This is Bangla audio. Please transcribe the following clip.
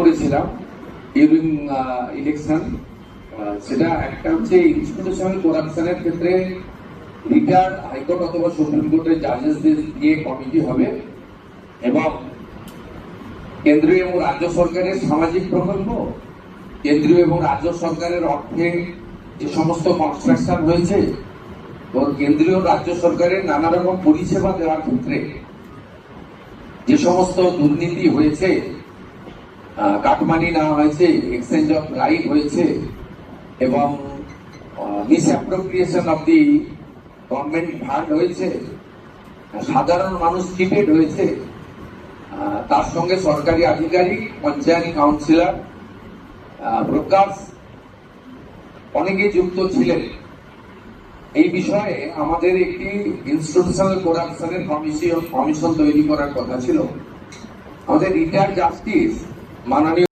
করেছিলাম ডিউরিং ইলেকশন। সেটা একটা হচ্ছে ইনস্টিটিউশনাল করাপশনের ক্ষেত্রে রিটায়ার্ড হাইকোর্ট অথবা সুপ্রিম কোর্টের জাজেসদের দিয়ে কমিটি হবে এবং কেন্দ্রীয় এবং রাজ্য সরকারের সামাজিক প্রকল্প, কেন্দ্রীয় এবং রাজ্য সরকারের অর্থে যে সমস্ত কনস্ট্রাকশন হয়েছে এবং কেন্দ্রীয় রাজ্য সরকারের নানা রকম পরিষেবা দেওয়ার ক্ষেত্রে যে সমস্ত দুর্নীতি হয়েছে, কাটমানি নেওয়া হয়েছে, এক্সচেঞ্জ অফ রাইট হয়েছে এবং মিসঅ্যাপ্রোপ্রিয়েশন অফ দি গভর্নমেন্ট ফান্ড হয়েছে, সাধারণ মানুষ চিটেড হয়েছে, তার সঙ্গে সরকারি আধিকারিক, পঞ্চায়েত কাউন্সিলর, প্রকাশ অনেকে যুক্ত ছিলেন। এই বিষয়ে আমাদের একটি ইনস্টিটিউশনাল করাপশনের কমিশন তৈরি করার কথা ছিল। আমাদের রিটায়ার্ড জাস্টিস মাননীয়